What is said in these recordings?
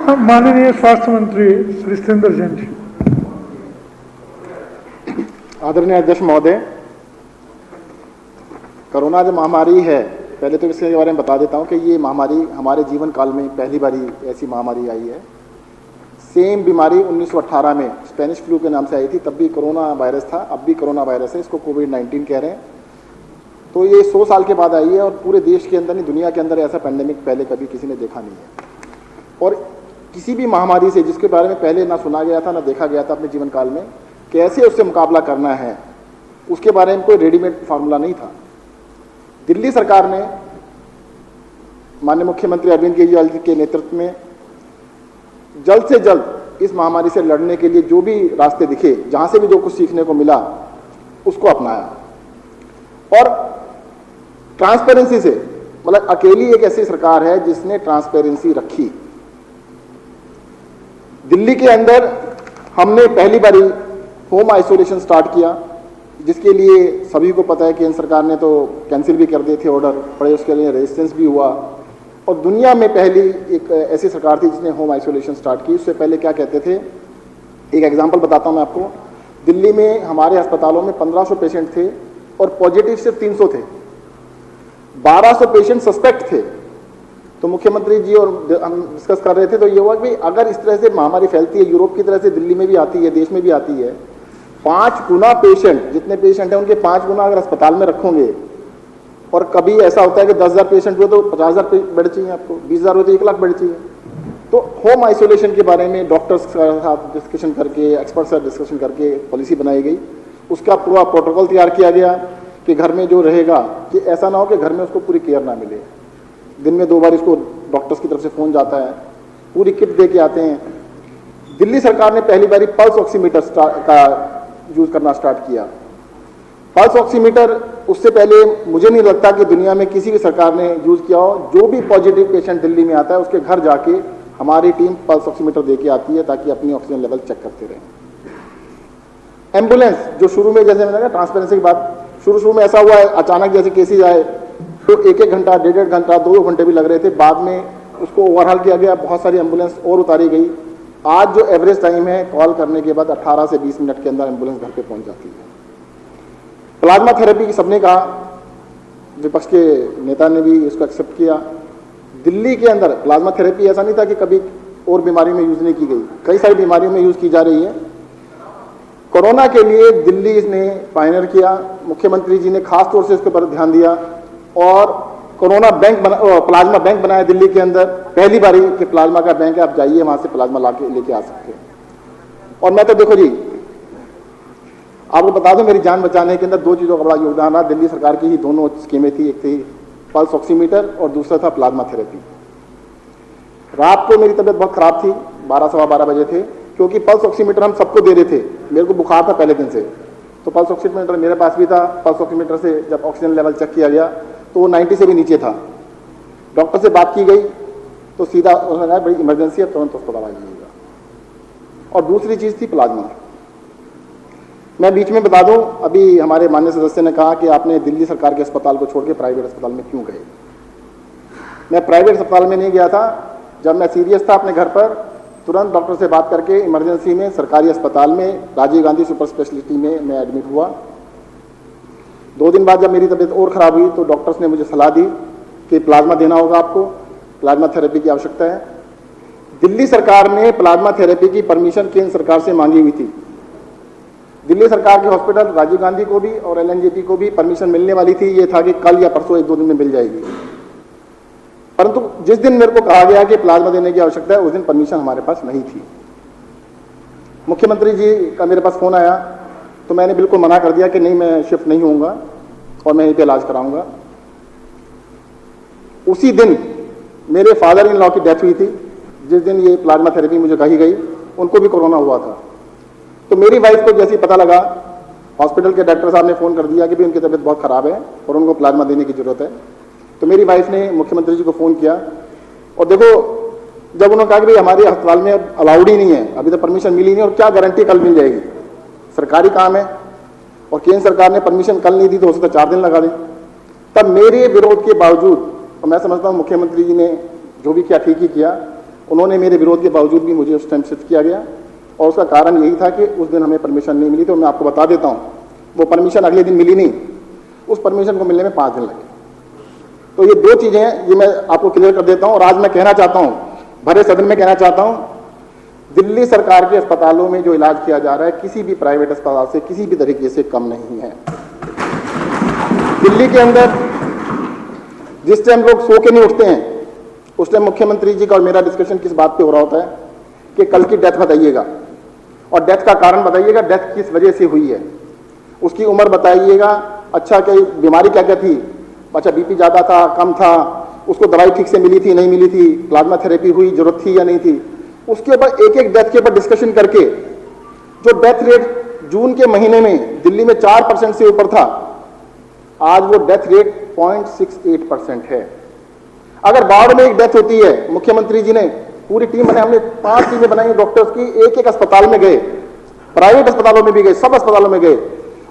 माननीय स्वास्थ्य मंत्री श्री सत्येंद्र जैन जी। आदरणीय अध्यक्ष महोदय, कोरोना जो महामारी है, पहले तो इसके बारे में बता देता हूं कि ये महामारी हमारे जीवन काल में पहली बारी ऐसी महामारी आई है। सेम बीमारी 1918 में स्पेनिश फ्लू के नाम से आई थी, तब भी कोरोना वायरस था, अब भी कोरोना वायरस है, इसको कोविड-19 कह रहे हैं। तो ये 100 साल के बाद आई है और पूरे देश के अंदर नहीं, दुनिया के अंदर ऐसा पैंडेमिक पहले कभी किसी ने देखा नहीं है। और किसी भी महामारी से जिसके बारे में पहले ना सुना गया था ना देखा गया था अपने जीवन काल में, कैसे उससे मुकाबला करना है, उसके बारे में कोई रेडीमेड फार्मूला नहीं था। दिल्ली सरकार ने माननीय मुख्यमंत्री अरविंद केजरीवाल जी के नेतृत्व में जल्द से जल्द इस महामारी से लड़ने के लिए जो भी रास्ते दिखे, जहां से भी जो कुछ सीखने को मिला, उसको अपनाया। और ट्रांसपेरेंसी से, मतलब अकेली एक ऐसी सरकार है जिसने ट्रांसपेरेंसी रखी। दिल्ली के अंदर हमने पहली बारी होम आइसोलेशन स्टार्ट किया, जिसके लिए सभी को पता है कि केंद्र सरकार ने तो कैंसिल भी कर दिए थे ऑर्डर पड़े, उसके लिए रेजिस्टेंस भी हुआ। और दुनिया में पहली एक ऐसी सरकार थी जिसने होम आइसोलेशन स्टार्ट की। उससे पहले क्या कहते थे, एक एग्जांपल बताता हूं मैं आपको। दिल्ली में हमारे अस्पतालों में 1500 पेशेंट थे और पॉजिटिव सिर्फ 300 थे, 1200 पेशेंट सस्पेक्ट थे। तो मुख्यमंत्री जी और हम डिस्कस कर रहे थे, तो ये हुआ कि अगर इस तरह से महामारी फैलती है, यूरोप की तरह से दिल्ली में भी आती है, देश में भी आती है, 5 गुना पेशेंट, जितने पेशेंट हैं उनके 5 गुना अगर अस्पताल में रखोगे, और कभी ऐसा होता है कि 10,000 पेशेंट हुए तो 50,000 बेड चाहिए आपको, 20,000 हुए तो 1 लाख बेड चाहिए। तो होम आइसोलेशन के बारे में डॉक्टर्स के साथ डिस्कशन करके, एक्सपर्ट से डिस्कशन करके पॉलिसी बनाई गई। उसका पूरा प्रोटोकॉल तैयार किया गया कि घर में जो रहेगा, कि ऐसा ना हो कि घर में उसको पूरी केयर ना मिले। दिन में 2 बार इसको डॉक्टर्स की तरफ से फ़ोन जाता है, पूरी किट दे के आते हैं। दिल्ली सरकार ने पहली बारी पल्स ऑक्सीमीटर का यूज़ करना स्टार्ट किया। पल्स ऑक्सीमीटर उससे पहले मुझे नहीं लगता कि दुनिया में किसी भी सरकार ने यूज़ किया हो। जो भी पॉजिटिव पेशेंट दिल्ली में आता है उसके घर जाके हमारी टीम पल्स ऑक्सीमीटर दे के आती है, ताकि अपनी ऑक्सीजन लेवल चेक करते रहें। एम्बुलेंस, जो शुरू में, जैसे मैंने कहा ट्रांसपेरेंसी की बात, शुरू में ऐसा हुआ है, अचानक जैसे केसेज आए तो 1-1 घंटा, 1.5 घंटा, 2 घंटे भी लग रहे थे। बाद में उसको ओवरहाल किया गया, बहुत सारी एम्बुलेंस और उतारी गई। आज जो एवरेज टाइम है कॉल करने के बाद 18 से 20 मिनट के अंदर एम्बुलेंस घर पे पहुंच जाती है। प्लाज्मा थेरेपी की सबने कहा, विपक्ष के नेता ने भी इसको एक्सेप्ट किया। दिल्ली के अंदर प्लाज्मा थेरेपी ऐसा नहीं था कि कभी और बीमारी में यूज नहीं की गई, कई सारी बीमारियों में यूज की जा रही है। कोरोना के लिए दिल्ली ने पायनियर किया, मुख्यमंत्री जी ने खास तौर से इसके पर ध्यान दिया और कोरोना बैंक प्लाज्मा बैंक बनाया दिल्ली के अंदर। पहली बारी कि प्लाज्मा का बैंक है, आप जाइए वहां से प्लाज्मा लेके आ सकते हैं। और मैं तो देखो जी, आपको बता दूं, मेरी जान बचाने के अंदर 2 चीज़ों का बड़ा योगदान रहा। दिल्ली सरकार की ही 2 स्कीमें थी, एक थी पल्स ऑक्सीमीटर और दूसरा था प्लाज्मा थेरेपी। रात को मेरी तबीयत बहुत खराब थी, 12 सवा 12 बजे थे, क्योंकि पल्स ऑक्सीमीटर हम सबको दे रहे थे। मेरे को बुखार था पहले दिन से, तो पल्स ऑक्सीमीटर मेरे पास भी था। पल्स ऑक्सीमीटर से जब ऑक्सीजन लेवल चेक किया गया तो वो 90 से भी नीचे था। डॉक्टर से बात की गई तो सीधा उन्होंने कहा, बड़ी इमरजेंसी है, तुरंत अस्पताल आ जाइएगा। और दूसरी चीज़ थी प्लाज्मा। मैं बीच में बता दूं, अभी हमारे माननीय सदस्य ने कहा कि आपने दिल्ली सरकार के अस्पताल को छोड़ के प्राइवेट अस्पताल में क्यों गए। मैं प्राइवेट अस्पताल में नहीं गया था। जब मैं सीरियस था अपने घर पर, तुरंत डॉक्टर से बात करके इमरजेंसी में सरकारी अस्पताल में राजीव गांधी सुपर स्पेशलिटी में मैं एडमिट हुआ। 2 दिन बाद जब मेरी तबीयत और ख़राब हुई तो डॉक्टर्स ने मुझे सलाह दी कि प्लाज्मा देना होगा आपको, प्लाज्मा थेरेपी की आवश्यकता है। दिल्ली सरकार ने प्लाज्मा थेरेपी की परमिशन केंद्र सरकार से मांगी हुई थी। दिल्ली सरकार के हॉस्पिटल राजीव गांधी को भी और LNJP को भी परमिशन मिलने वाली थी। ये था कि कल या परसों 1-2 दिन में मिल जाएगी। परंतु जिस दिन मेरे को कहा गया कि प्लाज्मा देने की आवश्यकता है, उस दिन परमिशन हमारे पास नहीं थी। मुख्यमंत्री जी का मेरे पास फ़ोन आया तो मैंने बिल्कुल मना कर दिया कि नहीं, मैं शिफ्ट नहीं होऊंगा और मैं यहीं पे इलाज कराऊंगा। उसी दिन मेरे फादर इन लॉ की डेथ हुई थी। जिस दिन ये प्लाज्मा थेरेपी मुझे कही गई, उनको भी कोरोना हुआ था। तो मेरी वाइफ को जैसे ही पता लगा, हॉस्पिटल के डॉक्टर साहब ने फ़ोन कर दिया कि भी उनकी तबीयत बहुत ख़राब है और उनको प्लाज्मा देने की ज़रूरत है। तो मेरी वाइफ ने मुख्यमंत्री जी को फ़ोन किया और देखो, जब उन्होंने कहा कि भाई हमारे अस्पताल में अब अलाउड ही नहीं है, अभी तो परमिशन मिली नहीं और क्या गारंटी कल मिल जाएगी, सरकारी काम है और केंद्र सरकार ने परमिशन कल नहीं दी तो हो सकता 4 दिन लगा दें। तब मेरे विरोध के बावजूद, और मैं समझता हूँ मुख्यमंत्री जी ने जो भी किया ठीक ही किया, उन्होंने मेरे विरोध के बावजूद भी मुझे उस टाइम शिफ्ट किया गया, और उसका कारण यही था कि उस दिन हमें परमिशन नहीं मिली। तो मैं आपको बता देता हूँ, वो परमिशन अगले दिन मिली नहीं, उस परमिशन को मिलने में 5 दिन लगे। तो ये 2 चीज़ें हैं, ये मैं आपको क्लियर कर देता हूँ। और आज मैं कहना चाहता हूँ, भरे सदन में कहना चाहता हूँ, दिल्ली सरकार के अस्पतालों में जो इलाज किया जा रहा है किसी भी प्राइवेट अस्पताल से किसी भी तरीके से कम नहीं है। दिल्ली के अंदर जिस टाइम लोग सो के नहीं उठते हैं, उस टाइम मुख्यमंत्री जी का और मेरा डिस्कशन किस बात पे हो रहा होता है कि कल की डेथ बताइएगा, और डेथ का कारण बताइएगा, डेथ किस वजह से हुई है, उसकी उम्र बताइएगा, अच्छा क्या बीमारी क्या क्या थी, अच्छा बीपी ज़्यादा था, कम था, उसको दवाई ठीक से मिली थी नहीं मिली थी, प्लाज्मा थेरेपी हुई, जरूरत थी या नहीं थी, उसके ऊपर एक एक डेथ के ऊपर डिस्कशन करके जो डेथ रेट जून के महीने में दिल्ली में 4% से ऊपर था, आज वो डेथ रेट 0.68% है। अगर बाढ़ में एक डेथ होती है, मुख्यमंत्री जी ने पूरी टीम बनाई, हमने 5 टीमें बनाई डॉक्टर्स की, एक एक अस्पताल में गए, प्राइवेट अस्पतालों में भी गए, सब अस्पतालों में गए,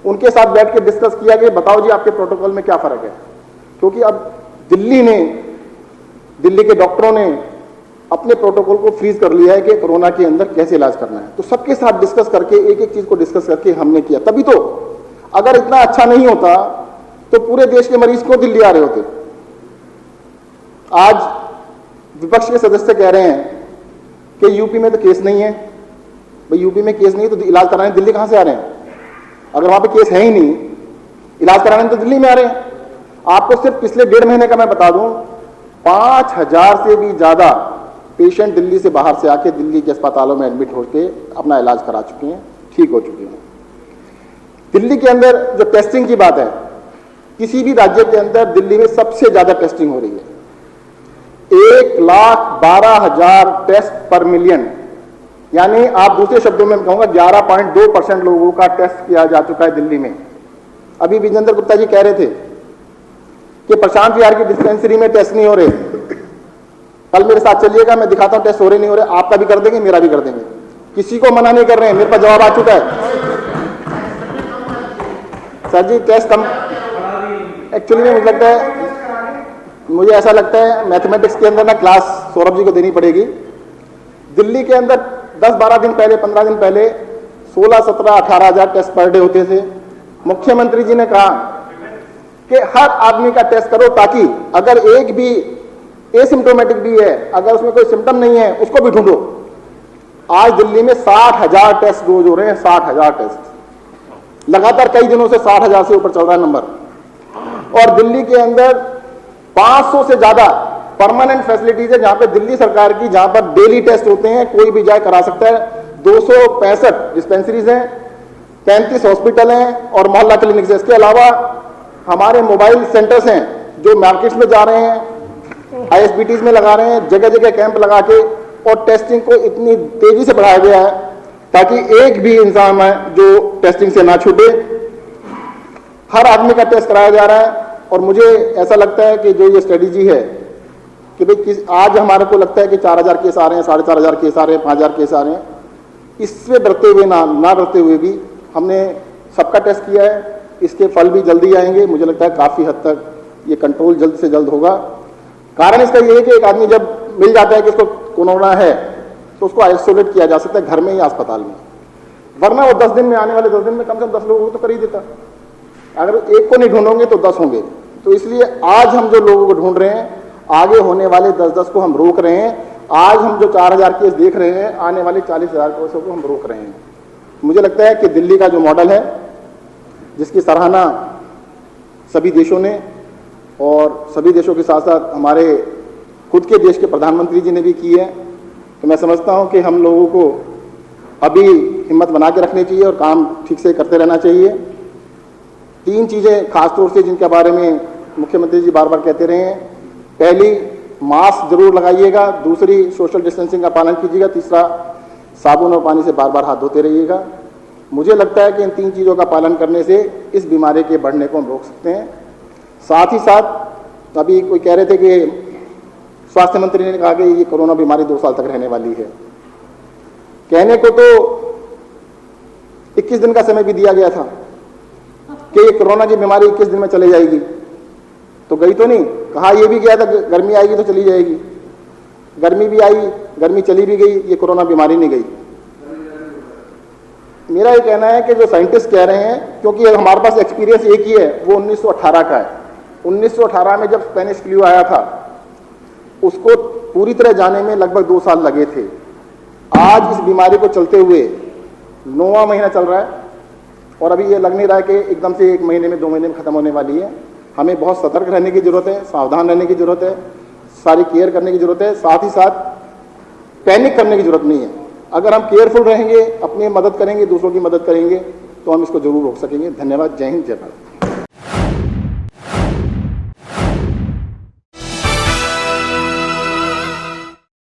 उनके साथ बैठ के डिस्कस किया कि बताओ जी आपके प्रोटोकॉल में क्या फर्क है। क्योंकि अब दिल्ली के डॉक्टरों ने अपने प्रोटोकॉल को फ्रीज कर लिया है कि कोरोना के अंदर कैसे इलाज करना है। तो सबके साथ डिस्कस करके एक एक चीज को डिस्कस करके हमने किया। तभी तो, अगर इतना अच्छा नहीं होता तो पूरे देश के मरीज क्यों दिल्ली आ रहे होते। आज विपक्ष के सदस्य कह रहे हैं कि यूपी में तो केस नहीं है। भाई यूपी में केस नहीं तो इलाज कराने दिल्ली कहां से आ रहे हैं? अगर वहां पे केस है ही नहीं, इलाज कराने तो दिल्ली में आ रहे हैं। आपको सिर्फ पिछले 1.5 महीने का मैं बता दूं, 5000 से भी ज्यादा पेशेंट दिल्ली से बाहर से आके दिल्ली के अस्पतालों में एडमिट होकर अपना इलाज करा चुके हैं, ठीक हो चुके हैं। दिल्ली के अंदर जो टेस्टिंग की बात है, किसी भी राज्य के अंदर दिल्ली में सबसे ज्यादा टेस्टिंग हो रही है। 1,12,000 टेस्ट पर मिलियन, यानी आप दूसरे शब्दों में कहूंगा 11.2% लोगों का टेस्ट किया जा चुका है दिल्ली में। अभी विजेंद्र गुप्ता जी कह रहे थे कि प्रशांत विहार की डिस्पेंसरी में टेस्ट नहीं हो रहे। कल मेरे साथ चलिएगा, मैं दिखाता हूं टेस्ट हो रहे नहीं हो रहे। आपका भी कर देंगे, मेरा भी कर देंगे, किसी को मना नहीं कर रहे हैं। मेरे पास जवाब आ चुका है। सर जी टेस्ट कम, एक्चुअली में मुझे ऐसा लगता है मैथमेटिक्स के अंदर ना क्लास सौरभ जी को देनी पड़ेगी। दिल्ली के अंदर 10-12 दिन पहले, 15 दिन पहले 16, 17, 18,000 टेस्ट पर डे होते थे। मुख्यमंत्री जी ने कहा कि हर आदमी का टेस्ट करो, ताकि अगर एक भी एसिम्प्टोमेटिक भी है, अगर उसमें कोई सिम्टम नहीं है, उसको भी ढूंढो। आज दिल्ली में 60,000 टेस्ट रोज हो रहे हैं, 60,000 टेस्ट लगातार कई दिनों से 60,000 से ऊपर चल रहा है नंबर। और दिल्ली के अंदर 500 से ज्यादा परमानेंट फैसिलिटीज है, जहां पे दिल्ली सरकार की, जहां पर डेली टेस्ट होते हैं, कोई भी जाए करा सकता है। 265 डिस्पेंसरीज हैं, 35 हॉस्पिटल हैं और मोहल्ला क्लिनिक्स है। इसके अलावा हमारे मोबाइल सेंटर्स हैं जो मार्केट्स में जा रहे हैं, ISBTs में लगा रहे हैं, जगह जगह कैंप लगा के, और टेस्टिंग को इतनी तेजी से बढ़ाया गया है ताकि एक भी इंसान है जो टेस्टिंग से ना छूटे। हर आदमी का टेस्ट कराया जा रहा है। और मुझे ऐसा लगता है कि जो ये स्ट्रेटेजी है कि भाई आज हमारे को लगता है कि 4,000 केस आ रहे हैं, 4,500 केस आ रहे हैं, 5,000 केस आ रहे हैं, इससे डरते हुए ना डरते हुए भी हमने सबका टेस्ट किया है। इसके फल भी जल्दी आएंगे। मुझे लगता है काफ़ी हद तक ये कंट्रोल जल्द से जल्द होगा। कारण इसका ये है कि एक आदमी जब मिल जाता है कि इसको कोरोना है तो उसको आइसोलेट किया जा सकता है घर में या अस्पताल में, वरना वो 10 दिन में, आने वाले 10 दिन में कम से कम 10 लोगों को तो कर ही देता। अगर एक को नहीं ढूंढोगे तो 10 होंगे। तो इसलिए आज हम जो लोगों को ढूंढ रहे हैं, आगे होने वाले 10-10 को हम रोक रहे हैं। आज हम जो 4,000 केस देख रहे हैं, आने वाले 40,000 केसों को हम रोक रहे हैं। मुझे लगता है कि दिल्ली का जो मॉडल है, जिसकी सराहना सभी देशों ने, और सभी देशों के साथ साथ हमारे खुद के देश के प्रधानमंत्री जी ने भी की है, तो मैं समझता हूं कि हम लोगों को अभी हिम्मत बना के रखनी चाहिए और काम ठीक से करते रहना चाहिए। 3 चीज़ें खासतौर से जिनके बारे में मुख्यमंत्री जी बार बार कहते रहे हैं। पहली, मास्क जरूर लगाइएगा। दूसरी, सोशल डिस्टेंसिंग का पालन कीजिएगा। तीसरा, साबुन और पानी से बार बार हाथ धोते रहिएगा। मुझे लगता है कि इन 3 चीज़ों का पालन करने से इस बीमारी के बढ़ने को हम रोक सकते हैं। साथ ही साथ अभी कोई कह रहे थे कि स्वास्थ्य मंत्री ने कहा कि ये कोरोना बीमारी 2 साल तक रहने वाली है। कहने को तो 21 दिन का समय भी दिया गया था कि ये कोरोना की बीमारी 21 दिन में चले जाएगी, तो गई तो नहीं। कहा यह भी गया था गर्मी आएगी तो चली जाएगी। गर्मी भी आई, गर्मी चली भी गई, ये कोरोना बीमारी नहीं गई। मेरा ये कहना है कि जो साइंटिस्ट कह रहे हैं, क्योंकि हमारे पास एक्सपीरियंस एक ही है, वो 1918 का है। 1918 में जब स्पेनिश फ्लू आया था, उसको पूरी तरह जाने में लगभग 2 साल लगे थे। आज इस बीमारी को चलते हुए 9वां महीना चल रहा है और अभी ये लग नहीं रहा है कि एकदम से 1 महीने में 2 महीने में खत्म होने वाली है। हमें बहुत सतर्क रहने की जरूरत है, सावधान रहने की जरूरत है, सारी केयर करने की जरूरत है। साथ ही साथ पैनिक करने की जरूरत नहीं है। अगर हम केयरफुल रहेंगे, अपनी मदद करेंगे, दूसरों की मदद करेंगे, तो हम इसको जरूर रोक सकेंगे। धन्यवाद। जय हिंद, जय भारत।